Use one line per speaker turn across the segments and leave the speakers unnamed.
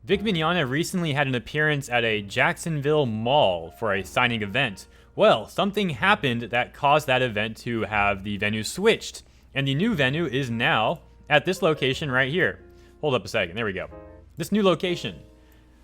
Vic Mignogna recently had an appearance at a Jacksonville mall for a signing event. Well, something happened that caused that event to have the venue switched. And the new venue is now at this location right here. Hold up a second. There we go. This new location.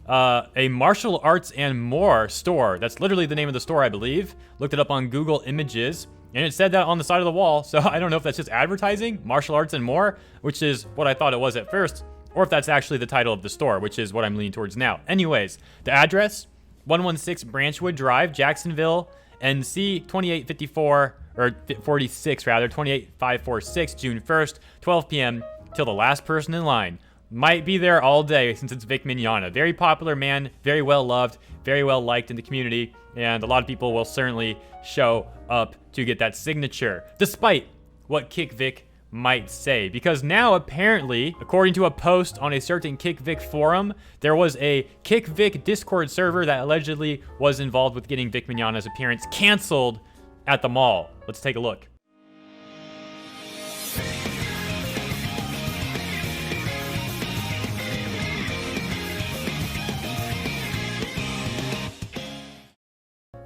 A martial arts and more store. That's literally the name of the store, I believe. Looked it up on Google Images, and it said that on the side of the wall. So I don't know if that's just advertising, martial arts and more, which is what I thought it was at first, or if that's actually the title of the store, which is what I'm leaning towards now. Anyways, the address, 116 Branchwood Drive, Jacksonville, NC, 2854, or 46 rather, 28546, June 1st, 12 p.m. till the last person in line. Might be there all day since it's Vic Mignogna. Very popular man, very well loved, very well liked in the community, and a lot of people will certainly show up to get that signature, despite what KickVic might say. Because now, apparently, according to a post on a certain KickVic forum, there was a KickVic Discord server that allegedly was involved with getting Vic Mignogna's appearance canceled at the mall. Let's take a look.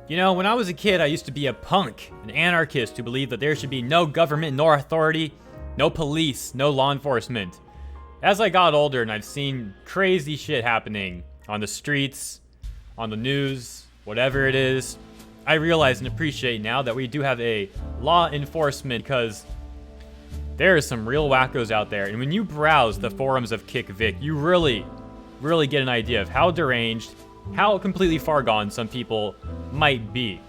You know, when I was a kid, I used to be a punk, an anarchist who believed that there should be no government nor authority, no police, no law enforcement. As I got older and I've seen crazy shit happening on the streets, on the news, whatever it is, I realize and appreciate now that we do have a law enforcement, because there are some real wackos out there. And when you browse the forums of KickVic, you really get an idea of how deranged, how completely far gone some people might be.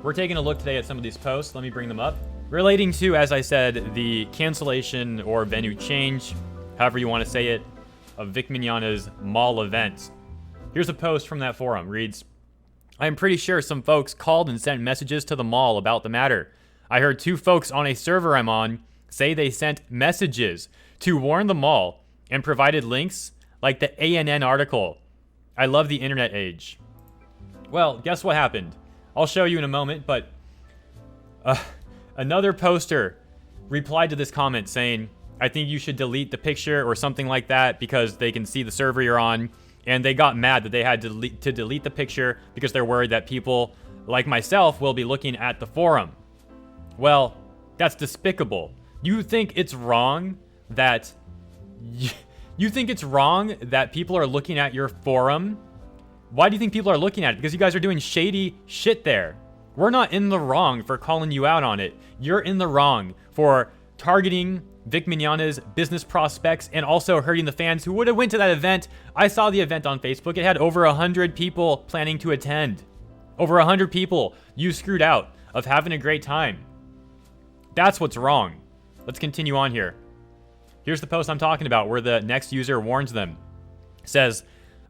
We're taking a look today at some of these posts. Let me bring them up. Relating to, as I said, the cancellation or venue change, however you want to say it, of Vic Mignogna's mall event. Here's a post from that forum. Reads, I'm pretty sure some folks called and sent messages to the mall about the matter. I heard 2 folks on a server I'm on say they sent messages to warn the mall and provided links like the ANN article. I love the internet age. Well, guess what happened? I'll show you in a moment, but another poster replied to this comment saying, I think you should delete the picture or something like that because they can see the server you're on. And they got mad that they had to delete the picture because they're worried that people like myself will be looking at the forum. Well, that's despicable. You think it's wrong that people are looking at your forum? Why do you think people are looking at it? Because you guys are doing shady shit there. We're not in the wrong for calling you out on it. You're in the wrong for targeting Vic Mignogna's business prospects and also hurting the fans who would have went to that event. I saw the event on Facebook. It had over 100 people planning to attend. Over 100 people you screwed out of having a great time. That's what's wrong. Let's continue on here. Here's the post I'm talking about where the next user warns them. Says,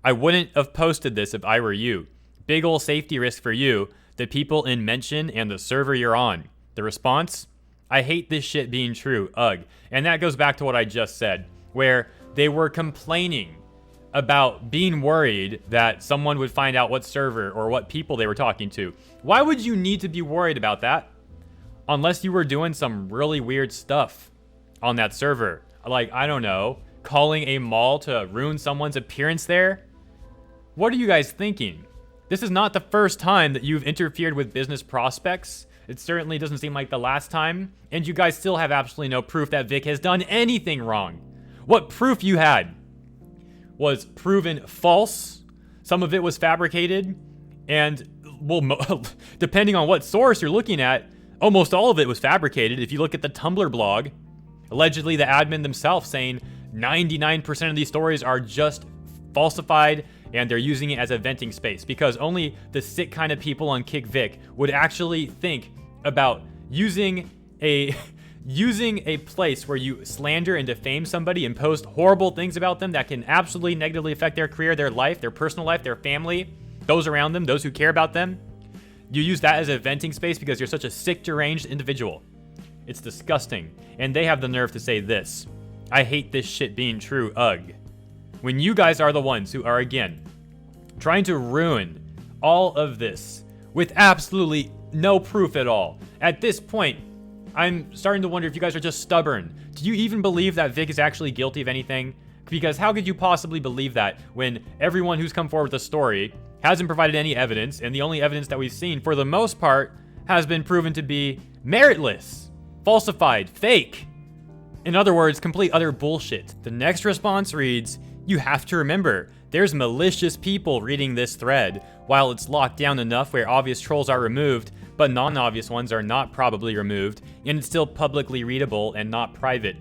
I wouldn't have posted this if I were you. Big ol' safety risk for you, the people in mention, and the server you're on. The response? I hate this shit being true. Ugh. And that goes back to what I just said, where they were complaining about being worried that someone would find out what server or what people they were talking to. Why would you need to be worried about that? Unless you were doing some really weird stuff on that server. Like, I don't know, calling a mall to ruin someone's appearance there? What are you guys thinking? This is not the first time that you've interfered with business prospects. It certainly doesn't seem like the last time. And you guys still have absolutely no proof that Vic has done anything wrong. What proof you had was proven false. Some of it was fabricated. And, well, depending on what source you're looking at, almost all of it was fabricated. If you look at the Tumblr blog, allegedly the admin themselves saying 99% of these stories are just falsified and they're using it as a venting space because only the sick kind of people on KickVic would actually think about using a place where you slander and defame somebody and post horrible things about them that can absolutely negatively affect their career, their life, their personal life, their family, those around them, those who care about them. You use that as a venting space because you're such a sick, deranged individual. It's disgusting. And they have the nerve to say this. I hate this shit being true. Ugh. When you guys are the ones who are, again, trying to ruin all of this with absolutely no proof at all. At this point, I'm starting to wonder if you guys are just stubborn. Do you even believe that Vic is actually guilty of anything? Because how could you possibly believe that when everyone who's come forward with a story hasn't provided any evidence, and the only evidence that we've seen, for the most part, has been proven to be meritless, falsified, fake. In other words, complete utter bullshit. The next response reads, "You have to remember, there's malicious people reading this thread. While it's locked down enough where obvious trolls are removed, but non-obvious ones are not probably removed, and it's still publicly readable and not private."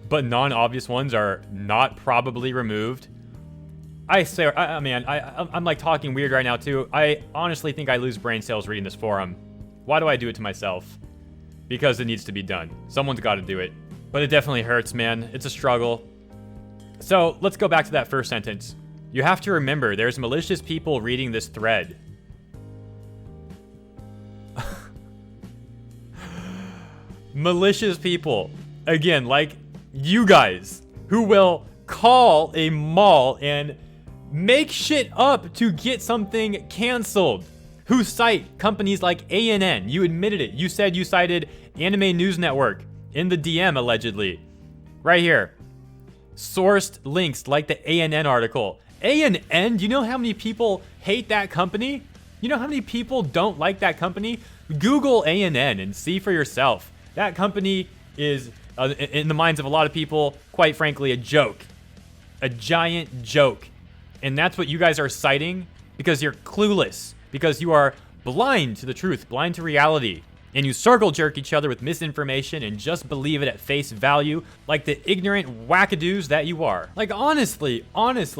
But non-obvious ones are not probably removed. I swear, I'm like talking weird right now too. I honestly think I lose brain cells reading this forum. Why do I do it to myself? Because it needs to be done. Someone's got to do it. But it definitely hurts, man. It's a struggle. So let's go back to that first sentence. You have to remember, there's malicious people reading this thread. Malicious people. Again, like you guys who will call a mall and make shit up to get something canceled. Who cite companies like ANN. You admitted it. You said you cited Anime News Network in the DM, allegedly. Right here. Sourced links like the ANN article. ANN, do you know how many people hate that company? You know how many people don't like that company? Google ANN and see for yourself. That company is, in the minds of a lot of people, quite frankly, a joke. A giant joke. And that's what you guys are citing because you're clueless. Because you are blind to the truth, blind to reality. And you circle jerk each other with misinformation and just believe it at face value like the ignorant wackadoos that you are. Like honestly,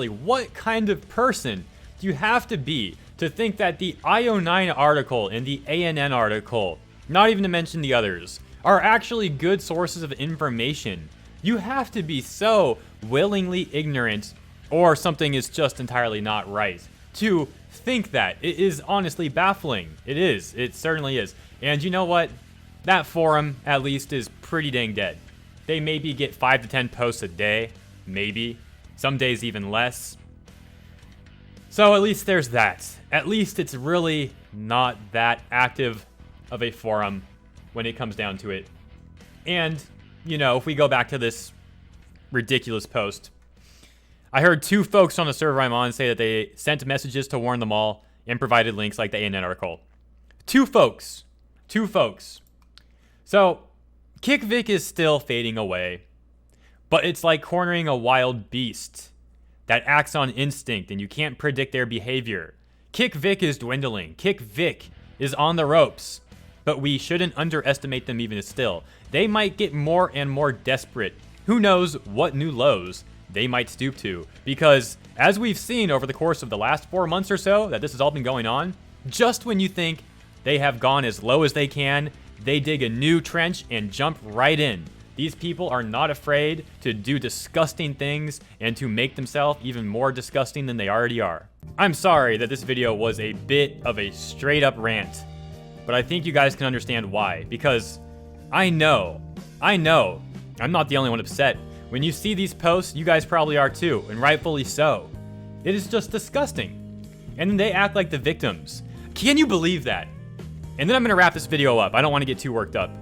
what kind of person do you have to be to think that the IO9 article and the ANN article, not even to mention the others, are actually good sources of information? You have to be so willingly ignorant, or something is just entirely not right, to think that. It is honestly baffling. It is. It certainly is. And you know what? That forum, at least, is pretty dang dead. They maybe get 5 to 10 posts a day. Maybe. Some days even less. So at least there's that. At least it's really not that active of a forum when it comes down to it. And, you know, if we go back to this ridiculous post, I heard 2 folks on the server I'm on say that they sent messages to warn them all and provided links like the ANN article. 2 folks. 2 folks. So, KickVic is still fading away, but it's like cornering a wild beast that acts on instinct and you can't predict their behavior. KickVic is dwindling. KickVic is on the ropes, but we shouldn't underestimate them even still. They might get more and more desperate. Who knows what new lows they might stoop to, because as we've seen over the course of the last 4 months or so that this has all been going on, just when you think they have gone as low as they can, they dig a new trench and jump right in. These people are not afraid to do disgusting things and to make themselves even more disgusting than they already are. I'm sorry that this video was a bit of a straight up rant, but I think you guys can understand why, because I know, I'm not the only one upset. When you see these posts, you guys probably are too, and rightfully so. It is just disgusting. And then they act like the victims. Can you believe that? And then I'm gonna wrap this video up. I don't wanna get too worked up.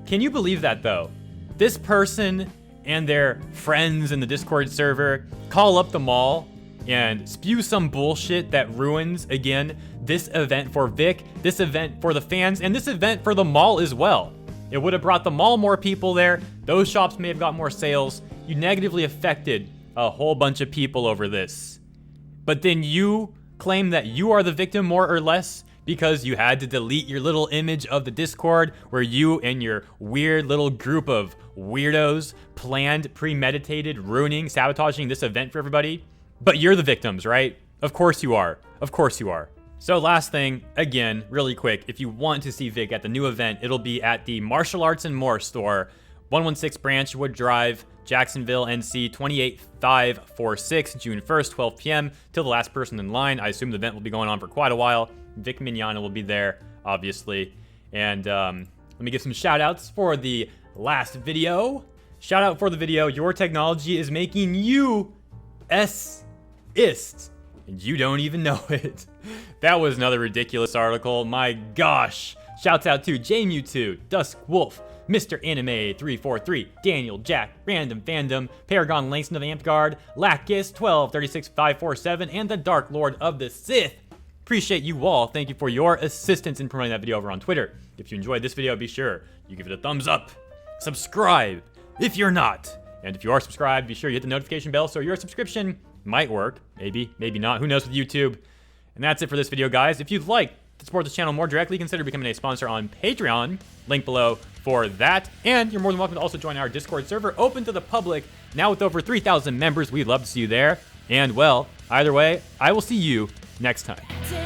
Can you believe that though? This person and their friends in the Discord server call up the mall and spew some bullshit that ruins, again, this event for Vic, this event for the fans, and this event for the mall as well. It would have brought the mall more people there. Those shops may have got more sales. You negatively affected a whole bunch of people over this. But then you claim that you are the victim more or less because you had to delete your little image of the Discord where you and your weird little group of weirdos planned, premeditated, ruining, sabotaging this event for everybody. But you're the victims, right? Of course you are. Of course you are. So last thing, again, really quick, if you want to see Vic at the new event, it'll be at the Martial Arts and More store, 116 Branchwood Drive, Jacksonville NC, 28546, June 1st, 12 p.m. till the last person in line. I assume the event will be going on for quite a while. Vic Mignogna will be there, obviously. And let me give some shout outs for the last video. Shout out for the video, your technology is making you S-ist. And you don't even know it. That was another ridiculous article. My gosh. Shouts out to JMew2, Dusk Wolf, Mr. Anime 343, Daniel Jack, Random Fandom, Paragon Langston of Ampguard, Lacus 1236547, and the Dark Lord of the Sith. Appreciate you all. Thank you for your assistance in promoting that video over on Twitter. If you enjoyed this video, be sure you give it a thumbs up. Subscribe if you're not. And if you are subscribed, be sure you hit the notification bell so your subscription might work. Maybe, maybe not. Who knows with YouTube? And that's it for this video, guys. If you'd like to support this channel more directly, consider becoming a sponsor on Patreon. Link below for that. And you're more than welcome to also join our Discord server, open to the public. Now with over 3,000 members, we'd love to see you there. And well, either way, I will see you next time.